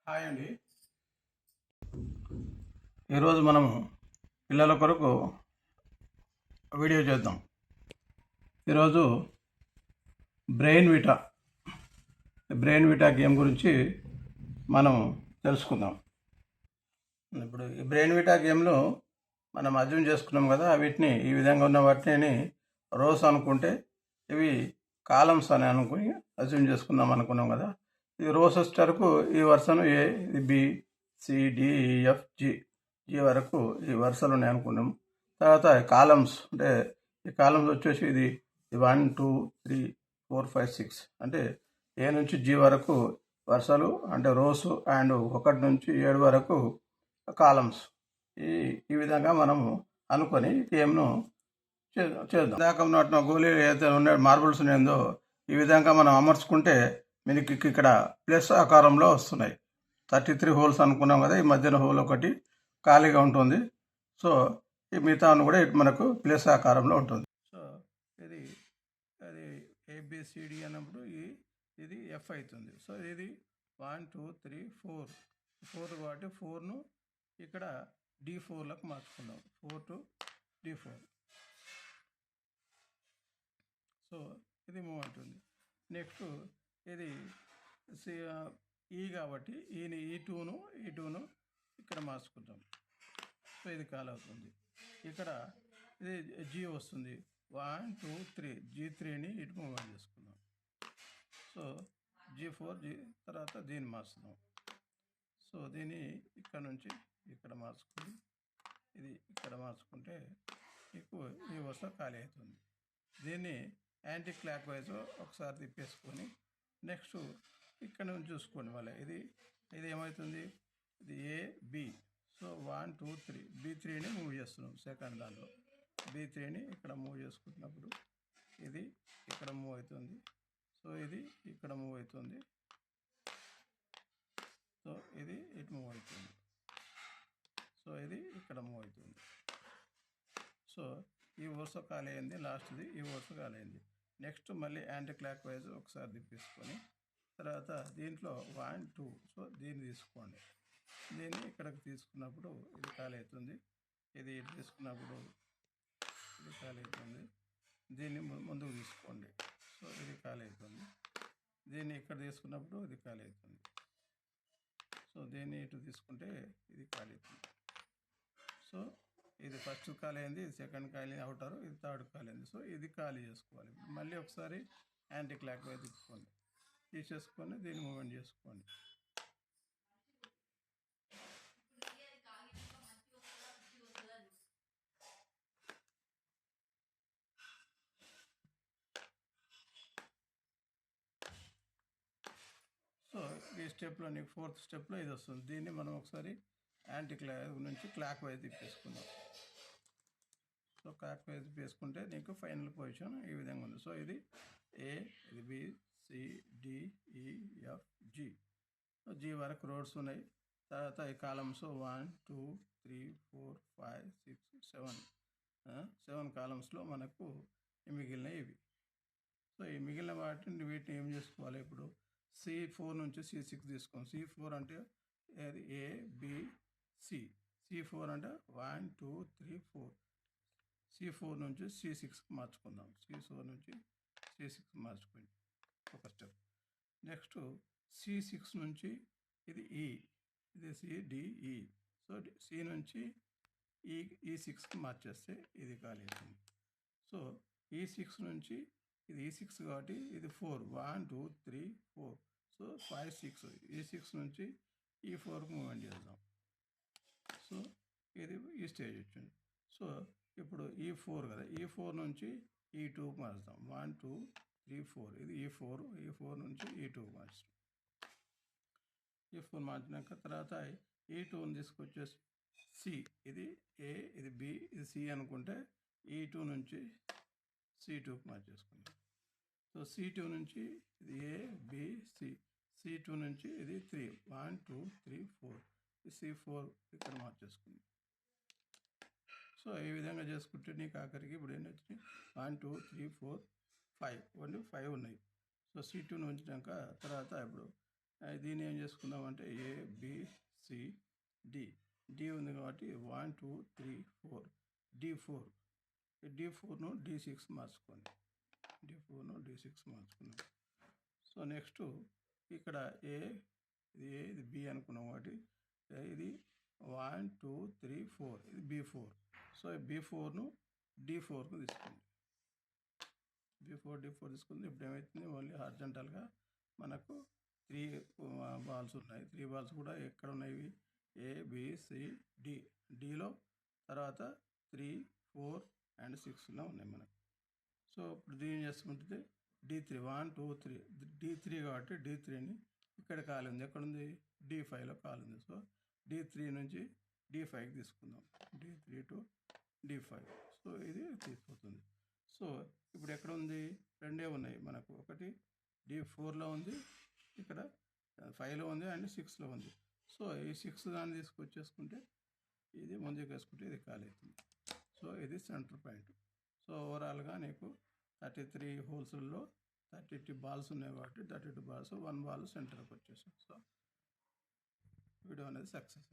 Hi అండి. ఈరోజు మనము పిల్లల కొరకు వీడియో చేద్దాం. ఈరోజు బ్రెయిన్ విటా గేమ్ గురించి మనం తెలుసుకుందాం. ఇప్పుడు ఈ బ్రెయిన్ విటా గేమ్లో మనం అజ్యూమ్ చేసుకున్నాం కదా, వీటిని ఈ విధంగా ఉన్న వాటిని రోస్ అనుకుంటే ఇవి కాలమ్స్ అని అనుకుని అజ్యూమ్ చేసుకున్నాం అనుకున్నాం కదా. ఈ రోస్ వచ్చేటరకు ఈ వరుసను ఏ, ఇది బి, సి, డి, ఈ, ఎఫ్, జి వరకు ఈ వరుసలు ఉన్నాయి అనుకున్నాం. తర్వాత కాలమ్స్ అంటే ఈ కాలమ్స్ వచ్చేసి ఇది 1 2 3 4 5 6 అంటే ఏ నుంచి జి వరకు వరుసలు అంటే రోస్ అండ్ 1 నుంచి 7 వరకు కాలమ్స్. ఈ విధంగా మనము అనుకొని గేమ్ను చేద్దాం. దాకా ఉన్నట్టు గోళీ ఏదైతే ఉన్న మార్బుల్స్ ఉన్నాయో ఈ విధంగా మనం అమర్చుకుంటే మనకి ఇక్కడ ప్లస్ ఆకారంలో వస్తున్నాయి. 33 హోల్స్ అనుకున్నాం కదా, ఈ మధ్యన హోల్ ఒకటి ఖాళీగా ఉంటుంది. సో ఈ మిగతా కూడా మనకు ప్లస్ ఆకారంలో ఉంటుంది. సో ఇది అది ఏబిసిడి అన్నప్పుడు ఇది ఎఫ్ అవుతుంది. సో ఇది 1 2 3 4 కాబట్టి 4ను ఇక్కడ D4లకు మార్చుకుందాం. 4 to D4. సో ఇది మూవ్ అవుతుంది. నెక్స్ట్ ఇది ఈ కాబట్టి ఈ టూను ఇక్కడ మార్చుకుంటాం. సో ఇది కాల్ అవుతుంది. ఇక్కడ ఇది జీ వస్తుంది. 1 2 3 G3ని ఇటు మూవ్ చేసుకుందాం. సో G4 తర్వాత దీన్ని మార్చుదాం. సో దీన్ని ఇక్కడ నుంచి ఇక్కడ మార్చుకుని ఇది ఇక్కడ మార్చుకుంటే మీకు ఈ వరుస ఖాళీ అవుతుంది. దీన్ని యాంటీ క్లాక్ వైజ్ ఒకసారి తిప్పేసుకొని నెక్స్ట్ ఇక్కడ నుంచి చూసుకోండి. మళ్ళీ ఇది ఏమవుతుంది, ఇది ఏ బి. సో 1 2 3 B3ని మూవ్ చేస్తున్నాం. సెకండ్ దాంట్లో B3ని ఇక్కడ మూవ్ చేసుకుంటున్నప్పుడు ఇది ఇక్కడ మూవ్ అవుతుంది. సో ఇది ఇక్కడ మూవ్ అవుతుంది. సో ఇది ఇటు మూవ్ అవుతుంది. సో ఇది ఇక్కడ మూవ్ అవుతుంది. సో ఈ వరుస ఖాళీ అయింది. లాస్ట్ది ఈ వరుస ఖాళీ అయింది. నెక్స్ట్ మళ్ళీ యాంటీ క్లాక్ వైజ్ ఒకసారి తిప్పేసుకొని తర్వాత దీంట్లో 1 2 సో దీన్ని తీసుకోండి. దీన్ని ఇక్కడికి తీసుకున్నప్పుడు ఇది ఖాళీ అవుతుంది. ఇది ఇటు తీసుకున్నప్పుడు ఇది ఖాళీ అవుతుంది. దీన్ని ముందుకు తీసుకోండి. సో ఇది ఖాళీ అవుతుంది. దీన్ని ఇక్కడ తీసుకున్నప్పుడు ఇది ఖాళీ అవుతుంది. సో దీన్ని ఇటు తీసుకుంటే ఇది ఖాళీ అవుతుంది. సో ఇది ఫస్ట్ ఖాళీ అయింది, ఇది సెకండ్ ఖాళీ అవుతారు, ఇది థర్డ్ ఖాళీ అయింది. సో ఇది ఖాళీ చేసుకోవాలి. మళ్ళీ ఒకసారి యాంటీ క్లాక్ వైజ్ తీసుకోండి, తీసేసుకొని దీన్ని మూవ్మెంట్ చేసుకోండి. సో ఈ స్టెప్లో నీకు ఫోర్త్ స్టెప్లో ఇది వస్తుంది. దీన్ని మనం ఒకసారి యాంటీ క్లాక్ నుంచి క్లాక్ వైజ్ తిప్పేసుకుందాం. సో క్లాక్ వైజ్ వేసుకుంటే నీకు ఫైనల్ పొజిషన్ ఈ విధంగా ఉంది. సో ఇది ఏ, ఇది బి, సి, డి, ఈ, ఎఫ్, జి. సో జి వరకు రోడ్స్ ఉన్నాయి. తర్వాత ఈ కాలమ్స్ 1 2 3 4 5 6 7 కాలమ్స్లో మనకు మిగిలినవి ఇవి. సో ఈ మిగిలిన వీటిని ఏం చేసుకోవాలి, ఇప్పుడు C4 నుంచి C6 తీసుకోండి. C4 అంటే అది ఏ బి సి. C4 అంటే 1 2 3 4. C4 నుంచి C6కి మార్చుకుందాం. C4 నుంచి C6 మార్చుకోండి ఒక స్టెప్. నెక్స్ట్ C6 నుంచి ఇది ఈ, ఇది CDE. సో సి నుంచి E6కి మార్చేస్తే ఇది ఖాళీ అవుతుంది. సో E6 నుంచి ఇది E6 కాబట్టి ఇది 4 1 2 3 4. సో 5 6. E6 నుంచి E4కి మూవ్మెంట్ చేద్దాం. సో ఇది ఈ స్టేజ్ వచ్చింది. సో ఇప్పుడు E4 కదా, E4 నుంచి E2కి మార్చుదాం. 1 2 3 4. ఇది E4 నుంచి E2కి మార్చుతాం. E4 మార్చినాక తర్వాత E2ని తీసుకొచ్చేసి సి. ఇది ఏ, ఇది బి, ఇది సి అనుకుంటే E2 నుంచి C2కి మార్చేసుకుందాం. సో C2 నుంచి ఇది ఏ బి సి. C2 నుంచి ఇది 3 1 2 3 4. C4 ఇక్కడ మార్చేసుకుందాం. సో ఈ విధంగా చేసుకుంటే నీకు ఆఖరికి ఇప్పుడు ఎన్ని వచ్చినాయి, 1 2 3 4 5 ఓన్లీ 5 ఉన్నాయి. సో C2ని ఉంచినాక తర్వాత ఇప్పుడు దీన్ని ఏం చేసుకుందామంటే ABCD డి ఉంది కాబట్టి 1 2 3 4 D4 D4ను D6 మార్చుకోండి. D4ను D6 మార్చుకున్నాం. సో నెక్స్ట్ ఇక్కడ ఇది B అనుకున్నాం కాబట్టి ఇది 1 2 3 4 ఇది B4. సో B4ను D4కు తీసుకోండి. D4 తీసుకుంది. ఇప్పుడు ఏమవుతుంది, ఓన్లీ హార్జెంటల్గా మనకు 3 బాల్స్ ఉన్నాయి. 3 బాల్స్ కూడా ఎక్కడ ఉన్నాయి, ABCD డిలో తర్వాత 3 4 అండ్ 6లో ఉన్నాయి మనకు. సో ఇప్పుడు దీన్ని చేసుకుంటే D3 1 2 3 D3 కాబట్టి D3ని ఇక్కడ ఖాళీ ఉంది. ఎక్కడ ఉంది, D5లో ఖాళీ ఉంది. సో D3 నుంచి D5కి తీసుకుందాం. D3 to D5. సో ఇది తీసుకుపోతుంది. సో ఇప్పుడు ఎక్కడ ఉంది, రెండే ఉన్నాయి మనకు. ఒకటి D4లో ఉంది, ఇక్కడ 5లో ఉంది అండ్ 6లో ఉంది. సో ఈ 6 దాన్ని తీసుకొచ్చేసుకుంటే ఇది ముందుకు వేసుకుంటే ఇది ఖాళీ అవుతుంది. సో ఇది సెంటర్ పాయింట్. సో ఓవరాల్గా నీకు 33 హోల్స్లో 32 బాల్స్ ఉన్నాయి కాబట్టి 32 బాల్స్ 1 బాల్ సెంటర్కి వచ్చేసాం. సో వీడియో అనేది సక్సెస్.